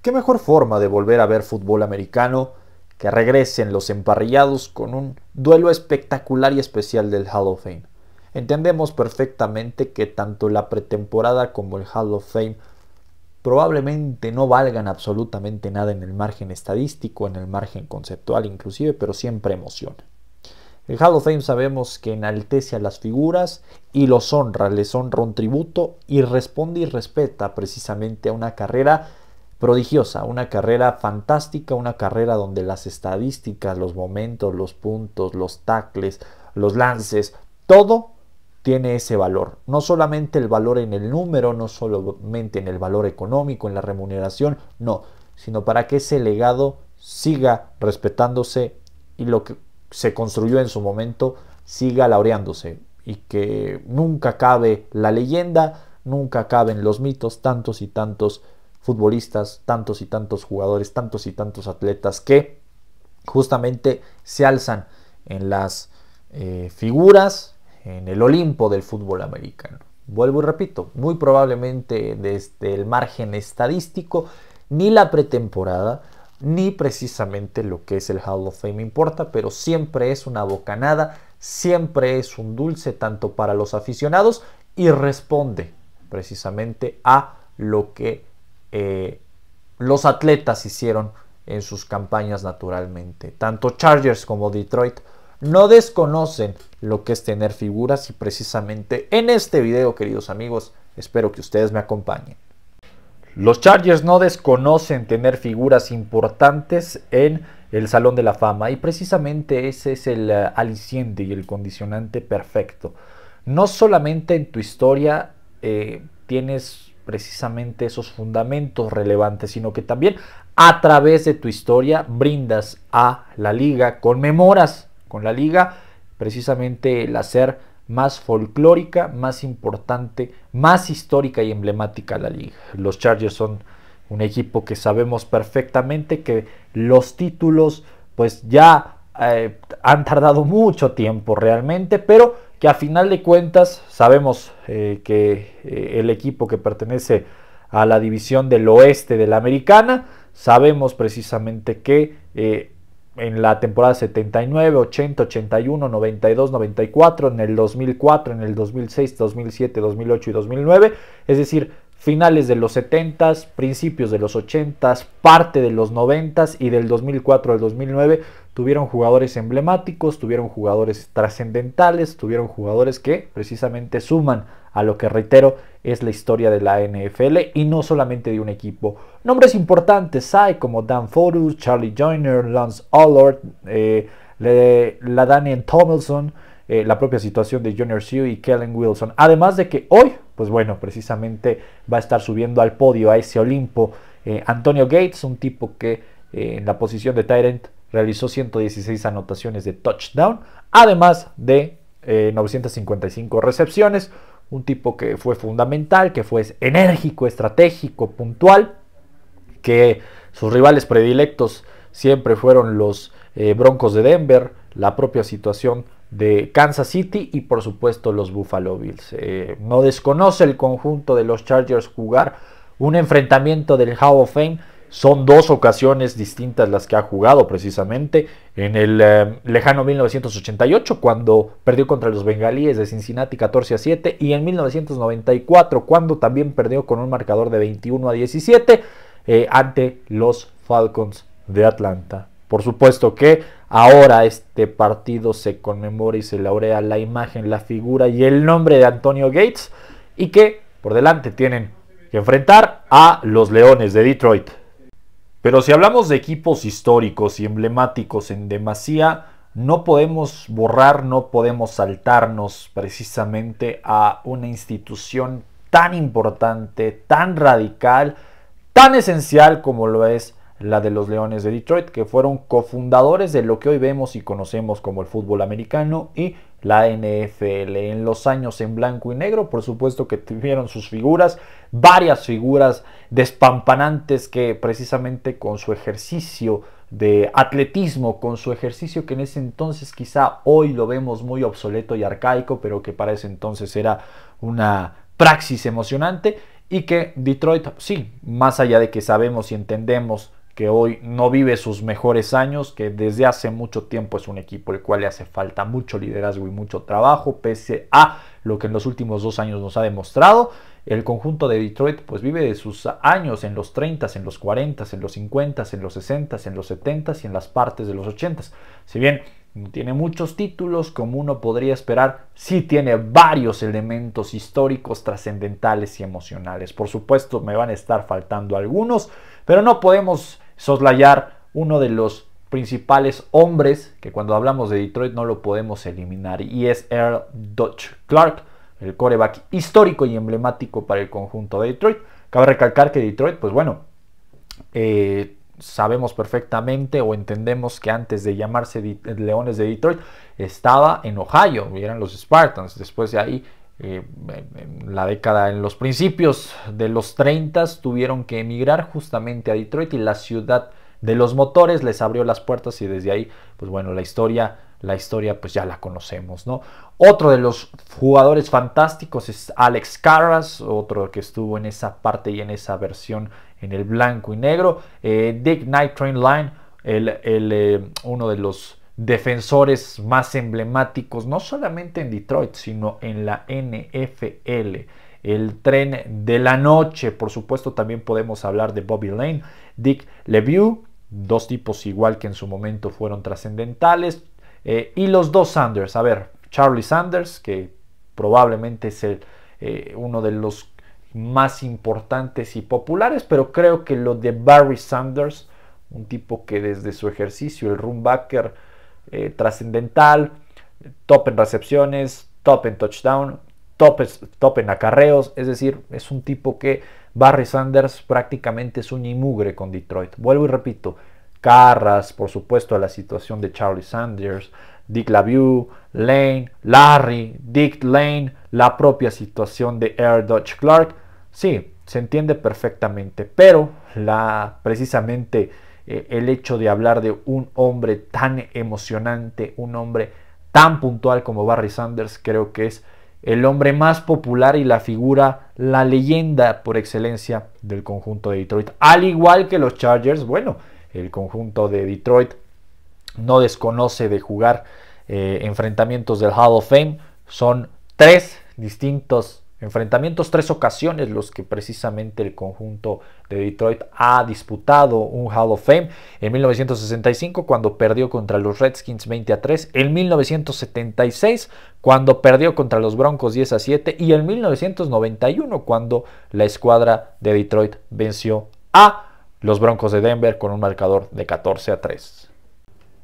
¿Qué mejor forma de volver a ver fútbol americano que regresen los emparrillados con un duelo espectacular y especial del Hall of Fame? Entendemos perfectamente que tanto la pretemporada como el Hall of Fame probablemente no valgan absolutamente nada en el margen estadístico, en el margen conceptual inclusive, pero siempre emociona. El Hall of Fame sabemos que enaltece a las figuras y los honra, les honra un tributo y responde y respeta precisamente a una carrera prodigiosa, una carrera fantástica, una carrera donde las estadísticas, los momentos, los puntos, los tackles, los lances, todo tiene ese valor. No solamente el valor en el número, no solamente en el valor económico, en la remuneración, no, sino para que ese legado siga respetándose y lo que se construyó en su momento siga laureándose y que nunca acabe la leyenda, nunca acaben los mitos, tantos y tantos futbolistas, tantos y tantos jugadores, tantos y tantos atletas que justamente se alzan en las figuras, en el Olimpo del fútbol americano. Vuelvo y repito, muy probablemente desde el margen estadístico, ni la pretemporada, ni precisamente lo que es el Hall of Fame importa, pero siempre es una bocanada, siempre es un dulce tanto para los aficionados y responde precisamente a lo que los atletas hicieron en sus campañas naturalmente. Tanto Chargers como Detroit no desconocen lo que es tener figuras y precisamente en este video, queridos amigos, espero que ustedes me acompañen. Los Chargers no desconocen tener figuras importantes en el Salón de la Fama y precisamente ese es el aliciente y el condicionante perfecto. No solamente en tu historia tienes precisamente esos fundamentos relevantes, sino que también a través de tu historia brindas a la liga, conmemoras con la liga precisamente el hacer más folclórica, más importante, más histórica y emblemática la liga. Los Chargers son un equipo que sabemos perfectamente que los títulos pues ya han tardado mucho tiempo realmente, pero que a final de cuentas sabemos que el equipo que pertenece a la división del oeste de la americana, sabemos precisamente que en la temporada 79, 80, 81, 92, 94, en el 2004, en el 2006, 2007, 2008 y 2009, es decir, finales de los 70s, principios de los 80s, parte de los 90s y del 2004 al 2009 tuvieron jugadores emblemáticos, tuvieron jugadores trascendentales, tuvieron jugadores que precisamente suman a lo que, reitero, es la historia de la NFL y no solamente de un equipo. Nombres importantes hay como Dan Forus, Charlie Joyner, Lance Allard, LaDainian Tomlinson, la propia situación de Junior Seau y Kellen Wilson. Además de que hoy, pues bueno, precisamente va a estar subiendo al podio, a ese Olimpo, Antonio Gates, un tipo que en la posición de tight end realizó 116 anotaciones de touchdown, además de 955 recepciones, un tipo que fue fundamental, que fue enérgico, estratégico, puntual, que sus rivales predilectos siempre fueron los Broncos de Denver, la propia situación de Kansas City y por supuesto los Buffalo Bills. No desconoce el conjunto de los Chargers jugar un enfrentamiento del Hall of Fame. Son dos ocasiones distintas las que ha jugado precisamente. En el lejano 1988, cuando perdió contra los Bengalíes de Cincinnati 14-7, y en 1994, cuando también perdió con un marcador de 21-17 ante los Falcons de Atlanta. Por supuesto que ahora este partido se conmemora y se laurea la imagen, la figura y el nombre de Antonio Gates, y que por delante tienen que enfrentar a los Leones de Detroit. Pero si hablamos de equipos históricos y emblemáticos en demasía, no podemos borrar, no podemos saltarnos precisamente a una institución tan importante, tan radical, tan esencial como lo es la de los Leones de Detroit, que fueron cofundadores de lo que hoy vemos y conocemos como el fútbol americano y la NFL. En los años en blanco y negro, por supuesto que tuvieron sus figuras, varias figuras despampanantes que precisamente con su ejercicio de atletismo, con su ejercicio que en ese entonces quizá hoy lo vemos muy obsoleto y arcaico, pero que para ese entonces era una praxis emocionante, y que Detroit, sí, más allá de que sabemos y entendemos que hoy no vive sus mejores años, que desde hace mucho tiempo es un equipo al cual le hace falta mucho liderazgo y mucho trabajo, pese a lo que en los últimos 2 años nos ha demostrado. El conjunto de Detroit pues vive de sus años en los 30, en los 40, en los 50, en los 60, en los 70 y en las partes de los 80. Si bien no tiene muchos títulos como uno podría esperar, sí tiene varios elementos históricos, trascendentales y emocionales. Por supuesto me van a estar faltando algunos, pero no podemos soslayar uno de los principales hombres que cuando hablamos de Detroit no lo podemos eliminar, y es Earl Dutch Clark, el quarterback histórico y emblemático para el conjunto de Detroit. Cabe recalcar que Detroit, pues bueno, sabemos perfectamente o entendemos que antes de llamarse Leones de Detroit estaba en Ohio, y eran los Spartans. Después de ahí, en los principios de los 30 tuvieron que emigrar justamente a Detroit, y la ciudad de los motores les abrió las puertas, y desde ahí, pues bueno, la historia pues ya la conocemos, ¿no? Otro de los jugadores fantásticos es Alex Karras, otro que estuvo en esa parte y en esa versión en el blanco y negro. Dick Night Train Line, uno de los defensores más emblemáticos, no solamente en Detroit, sino en la NFL. El tren de la noche, por supuesto, también podemos hablar de Bobby Lane, Dick LeBeau, dos tipos igual que en su momento fueron trascendentales, y los dos Sanders. A ver, Charlie Sanders, que probablemente es uno de los más importantes y populares, pero creo que lo de Barry Sanders, un tipo que desde su ejercicio, el runbacker trascendental, top en recepciones, top en touchdown, top en acarreos, es decir, es un tipo que Barry Sanders prácticamente es uña y mugre con Detroit. Vuelvo y repito, Karras, por supuesto, a la situación de Charlie Sanders, Dick LeBeau, Lane, Larry, Dick Lane, la propia situación de Earl Dutch Clark. Sí, se entiende perfectamente, pero precisamente el hecho de hablar de un hombre tan emocionante, un hombre tan puntual como Barry Sanders, creo que es el hombre más popular y la figura, la leyenda por excelencia del conjunto de Detroit. Al igual que los Chargers, bueno, el conjunto de Detroit no desconoce de jugar enfrentamientos del Hall of Fame. Son 3 distintos enfrentamientos, 3 ocasiones los que precisamente el conjunto de Detroit ha disputado un Hall of Fame. En 1965, cuando perdió contra los Redskins 20-3, en 1976 cuando perdió contra los Broncos 10-7, y en 1991 cuando la escuadra de Detroit venció a los Broncos de Denver con un marcador de 14-3.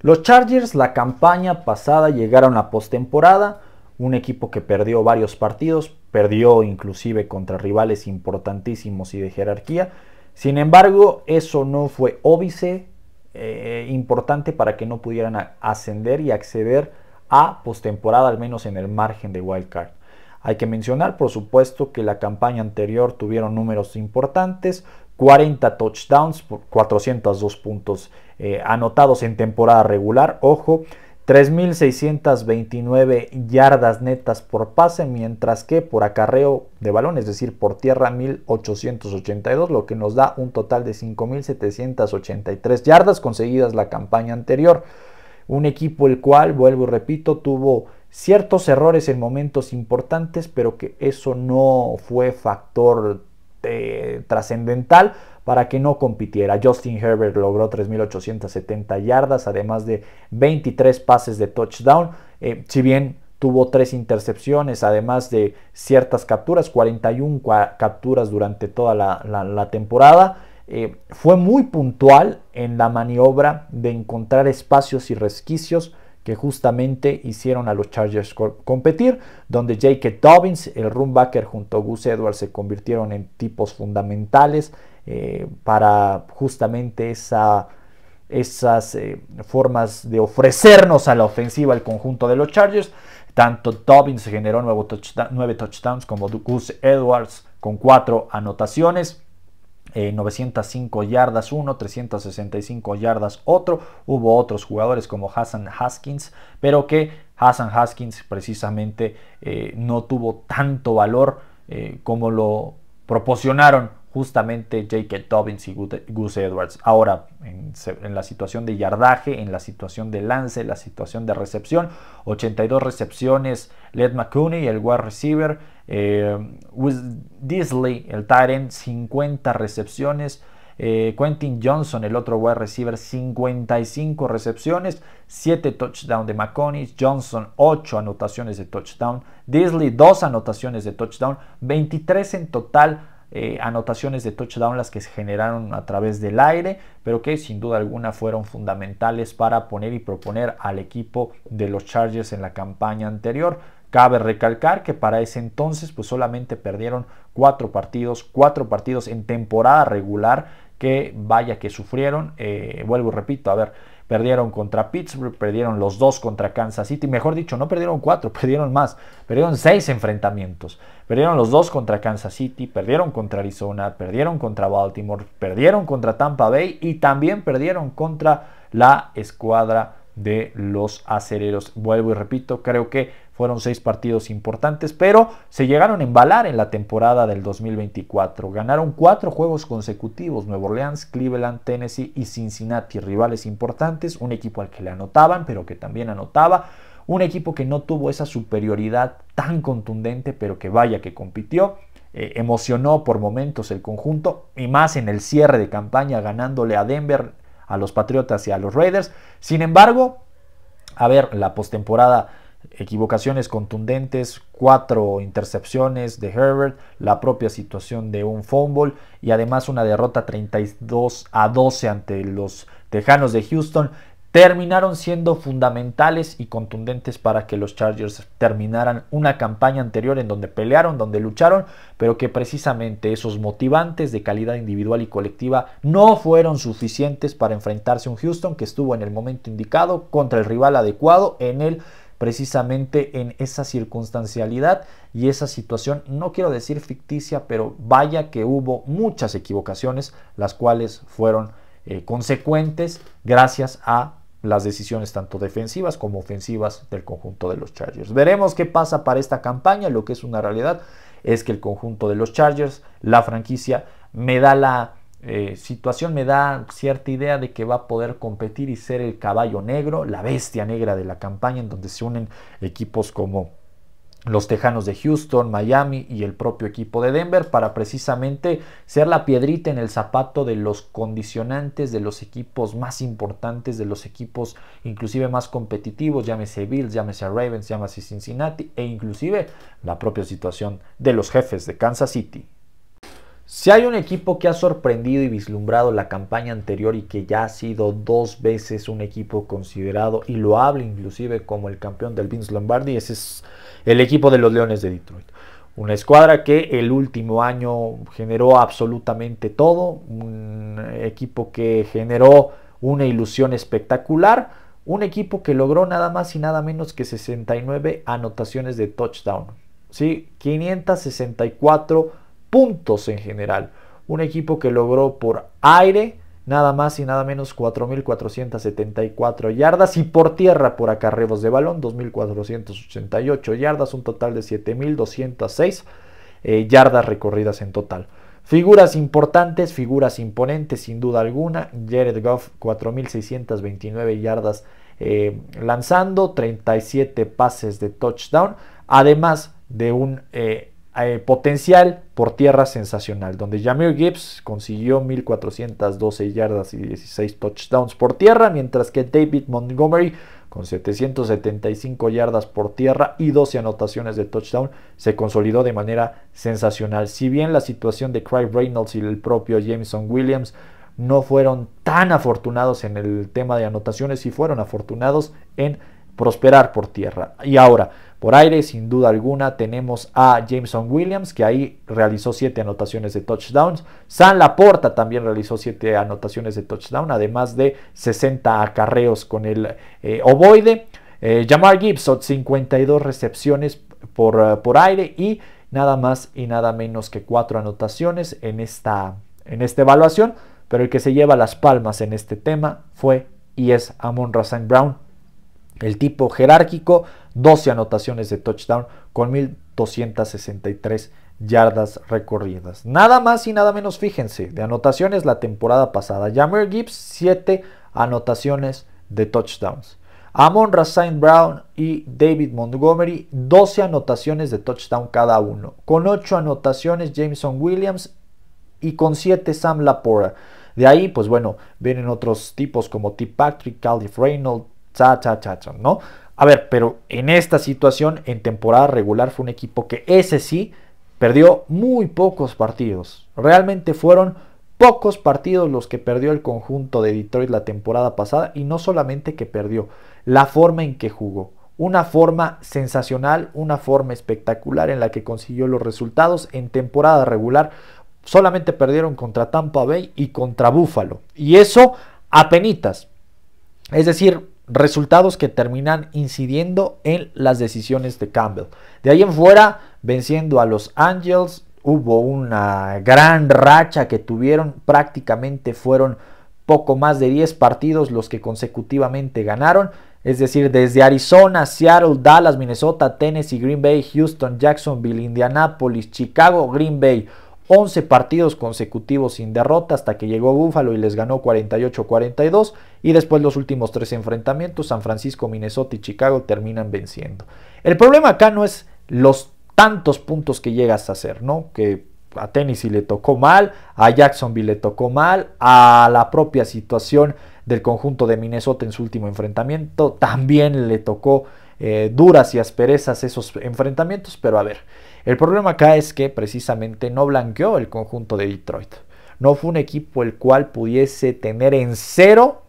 Los Chargers la campaña pasada llegaron a postemporada, un equipo que perdió varios partidos, perdió inclusive contra rivales importantísimos y de jerarquía. Sin embargo, eso no fue óbice importante para que no pudieran ascender y acceder a postemporada, al menos en el margen de wild card. Hay que mencionar, por supuesto, que la campaña anterior tuvieron números importantes, 40 touchdowns, 402 puntos anotados en temporada regular, ojo, 3.629 yardas netas por pase, mientras que por acarreo de balón, es decir, por tierra, 1.882, lo que nos da un total de 5.783 yardas conseguidas la campaña anterior. Un equipo el cual, vuelvo y repito, tuvo ciertos errores en momentos importantes, pero que eso no fue factor trascendental para que no compitiera. Justin Herbert logró 3.870 yardas, además de 23 pases de touchdown. Si bien tuvo 3 intercepciones, además de ciertas capturas, 41 capturas durante toda la temporada. Fue muy puntual en la maniobra de encontrar espacios y resquicios que justamente hicieron a los Chargers competir, donde J.K. Dobbins, el runbacker, junto a Gus Edwards se convirtieron en tipos fundamentales para justamente esas formas de ofrecernos a la ofensiva al conjunto de los Chargers. Tanto Dobbins generó 9 touchdowns como Gus Edwards con 4 anotaciones. 905 yardas uno, 365 yardas otro. Hubo otros jugadores como Hassan Haskins, pero que Hassan Haskins precisamente no tuvo tanto valor como lo proporcionaron justamente J.K. Dobbins y Gus Edwards. Ahora, en la situación de yardaje, en la situación de lance, en la situación de recepción, 82 recepciones, Led McCooney, el wide receiver, Disley, el tight end, 50 recepciones, Quentin Johnson, el otro wide receiver, 55 recepciones, 7 touchdowns de McCowney, Johnson 8 anotaciones de touchdown, Disley 2 anotaciones de touchdown, 23 en total anotaciones de touchdown las que se generaron a través del aire, pero que sin duda alguna fueron fundamentales para poner y proponer al equipo de los Chargers en la campaña anterior. Cabe recalcar que para ese entonces pues solamente perdieron 4 partidos en temporada regular, que vaya que sufrieron. Vuelvo y repito, a ver, perdieron contra Pittsburgh, perdieron los 2 contra Kansas City, mejor dicho, no perdieron 4, perdieron más, perdieron 6 enfrentamientos, perdieron los 2 contra Kansas City, perdieron contra Arizona, perdieron contra Baltimore, perdieron contra Tampa Bay y también perdieron contra la escuadra de los Acereros. Vuelvo y repito, creo que fueron 6 partidos importantes, pero se llegaron a embalar en la temporada del 2024. Ganaron 4 juegos consecutivos: Nueva Orleans, Cleveland, Tennessee y Cincinnati, rivales importantes, un equipo al que le anotaban, pero que también anotaba, un equipo que no tuvo esa superioridad tan contundente, pero que vaya que compitió. Emocionó por momentos el conjunto, y más en el cierre de campaña, ganándole a Denver, a los Patriotas y a los Raiders. Sin embargo, a ver, la postemporada, equivocaciones contundentes, 4 intercepciones de Herbert, la propia situación de un fumble y además una derrota 32-12 ante los Tejanos de Houston, terminaron siendo fundamentales y contundentes para que los Chargers terminaran una campaña anterior en donde pelearon, donde lucharon, pero que precisamente esos motivantes de calidad individual y colectiva no fueron suficientes para enfrentarse a un Houston que estuvo en el momento indicado, contra el rival adecuado, precisamente en esa circunstancialidad y esa situación, no quiero decir ficticia, pero vaya que hubo muchas equivocaciones, las cuales fueron consecuentes gracias a las decisiones tanto defensivas como ofensivas del conjunto de los Chargers. Veremos qué pasa para esta campaña. Lo que es una realidad es que el conjunto de los Chargers, la franquicia, me da la situación, me da cierta idea de que va a poder competir y ser el caballo negro, la bestia negra de la campaña, en donde se unen equipos como los Tejanos de Houston, Miami y el propio equipo de Denver, para precisamente ser la piedrita en el zapato de los condicionantes de los equipos más importantes, de los equipos inclusive más competitivos, llámese Bills, llámese Ravens, llámese Cincinnati, e inclusive la propia situación de los Jefes de Kansas City. Si hay un equipo que ha sorprendido y vislumbrado la campaña anterior y que ya ha sido 2 veces un equipo considerado y loable inclusive como el campeón del Vince Lombardi, ese es el equipo de los Leones de Detroit. Una escuadra que el último año generó absolutamente todo, un equipo que generó una ilusión espectacular, un equipo que logró nada más y nada menos que 69 anotaciones de touchdown, ¿sí? 564 puntos en general, un equipo que logró por aire nada más y nada menos 4.474 yardas y por tierra por acarreos de balón 2.488 yardas, un total de 7.206 yardas recorridas en total. Figuras importantes, figuras imponentes sin duda alguna. Jared Goff, 4.629 yardas lanzando, 37 pases de touchdown, además de un potencial por tierra sensacional, donde Jahmyr Gibbs consiguió 1.412 yardas y 16 touchdowns por tierra, mientras que David Montgomery, con 775 yardas por tierra y 12 anotaciones de touchdown, se consolidó de manera sensacional. Si bien la situación de Craig Reynolds y el propio Jameson Williams no fueron tan afortunados en el tema de anotaciones, sí fueron afortunados en prosperar por tierra. Y ahora, por aire, sin duda alguna, tenemos a Jameson Williams, que ahí realizó 7 anotaciones de touchdowns. Sam Laporta también realizó 7 anotaciones de touchdown, además de 60 acarreos con el ovoide. Jahmyr Gibbs, 52 recepciones por aire y nada más y nada menos que 4 anotaciones en esta evaluación. Pero el que se lleva las palmas en este tema fue y es Amon-Ra St. Brown, el tipo jerárquico, 12 anotaciones de touchdown con 1.263 yardas recorridas. Nada más y nada menos, fíjense, de anotaciones la temporada pasada. Jahmyr Gibbs, 7 anotaciones de touchdowns. Amon-Ra St. Brown y David Montgomery, 12 anotaciones de touchdown cada uno. Con 8 anotaciones Jameson Williams y con 7 Sam LaPorta. De ahí, pues bueno, vienen otros tipos como T. Patrick, Calif Reynolds, ¿no? A ver, pero en esta situación, en temporada regular, fue un equipo que ese sí perdió muy pocos partidos. Realmente fueron pocos partidos los que perdió el conjunto de Detroit la temporada pasada, y no solamente que perdió, la forma en que jugó. Una forma sensacional, una forma espectacular en la que consiguió los resultados en temporada regular. Solamente perdieron contra Tampa Bay y contra Buffalo. Y eso apenitas. Es decir, resultados que terminan incidiendo en las decisiones de Campbell. De ahí en fuera, venciendo a los Angels, hubo una gran racha que tuvieron. Prácticamente fueron poco más de 10 partidos los que consecutivamente ganaron. Es decir, desde Arizona, Seattle, Dallas, Minnesota, Tennessee, Green Bay, Houston, Jacksonville, Indianapolis, Chicago, Green Bay. 11 partidos consecutivos sin derrota hasta que llegó Buffalo y les ganó 48-42, y después los últimos 3 enfrentamientos, San Francisco, Minnesota y Chicago, terminan venciendo. El problema acá no es los tantos puntos que llegas a hacer, ¿no? Que a Tennessee le tocó mal, a Jacksonville le tocó mal, a la propia situación del conjunto de Minnesota en su último enfrentamiento también le tocó duras y asperezas esos enfrentamientos, pero a ver, el problema acá es que precisamente no blanqueó el conjunto de Detroit. No fue un equipo el cual pudiese tener en cero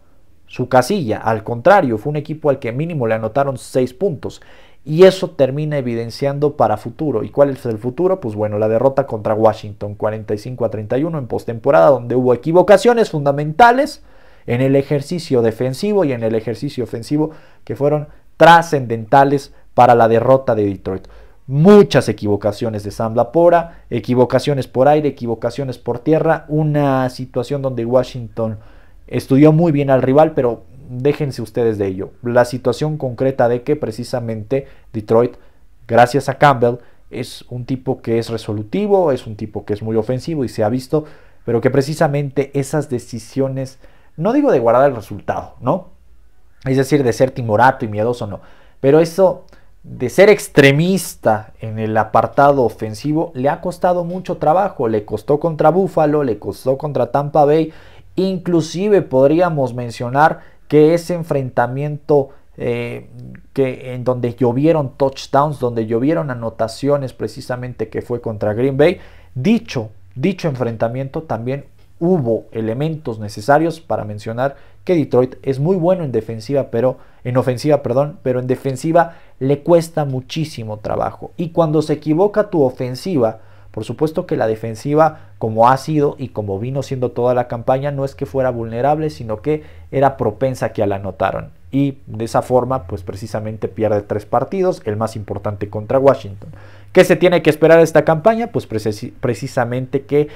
su casilla. Al contrario, fue un equipo al que mínimo le anotaron 6 puntos. Y eso termina evidenciando para futuro. ¿Y cuál es el futuro? Pues bueno, la derrota contra Washington 45-31 en postemporada, donde hubo equivocaciones fundamentales en el ejercicio defensivo y en el ejercicio ofensivo que fueron trascendentales para la derrota de Detroit. Muchas equivocaciones de Sam LaPorta, equivocaciones por aire, equivocaciones por tierra, una situación donde Washington estudió muy bien al rival, pero déjense ustedes de ello. La situación concreta de que precisamente Detroit, gracias a Campbell, es un tipo que es resolutivo, es un tipo que es muy ofensivo y se ha visto, pero que precisamente esas decisiones, no digo de guardar el resultado, ¿no? Es decir, de ser timorato y miedoso, no, pero eso de ser extremista en el apartado ofensivo le ha costado mucho trabajo. Le costó contra Buffalo, le costó contra Tampa Bay, inclusive podríamos mencionar que ese enfrentamiento en donde llovieron touchdowns, donde llovieron anotaciones precisamente, que fue contra Green Bay, dicho enfrentamiento también hubo elementos necesarios para mencionar que Detroit es muy bueno en defensiva, pero en defensiva le cuesta muchísimo trabajo. Y cuando se equivoca tu ofensiva, por supuesto que la defensiva, como ha sido y como vino siendo toda la campaña, no es que fuera vulnerable, sino que era propensa a que la anotaran. Y de esa forma, pues precisamente pierde 3 partidos, el más importante contra Washington. ¿Qué se tiene que esperar de esta campaña? Pues precisamente que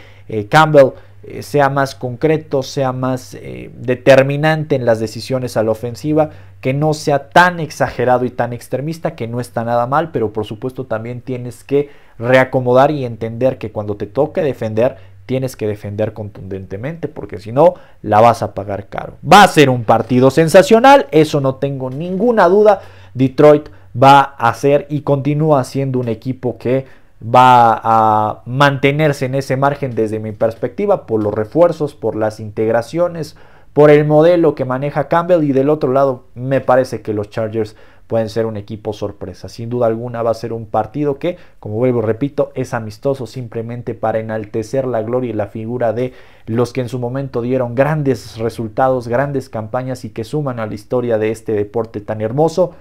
Campbell sea más concreto, sea más determinante en las decisiones a la ofensiva, que no sea tan exagerado y tan extremista, que no está nada mal, pero por supuesto también tienes que reacomodar y entender que cuando te toque defender, tienes que defender contundentemente, porque si no, la vas a pagar caro. Va a ser un partido sensacional, eso no tengo ninguna duda. Detroit va a ser y continúa siendo un equipo que va a mantenerse en ese margen desde mi perspectiva, por los refuerzos, por las integraciones, por el modelo que maneja Campbell. Y del otro lado, me parece que los Chargers pueden ser un equipo sorpresa. Sin duda alguna va a ser un partido que, como vuelvo y repito, es amistoso, simplemente para enaltecer la gloria y la figura de los que en su momento dieron grandes resultados, grandes campañas y que suman a la historia de este deporte tan hermoso.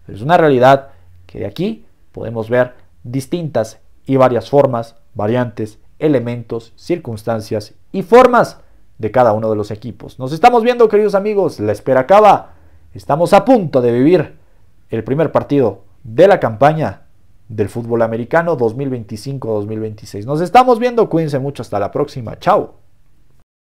Es una realidad que de aquí podemos ver distintas y varias formas, variantes, elementos, circunstancias y formas de cada uno de los equipos. Nos estamos viendo, queridos amigos, la espera acaba. Estamos a punto de vivir el primer partido de la campaña del fútbol americano 2025-2026. Nos estamos viendo, cuídense mucho, hasta la próxima, chao.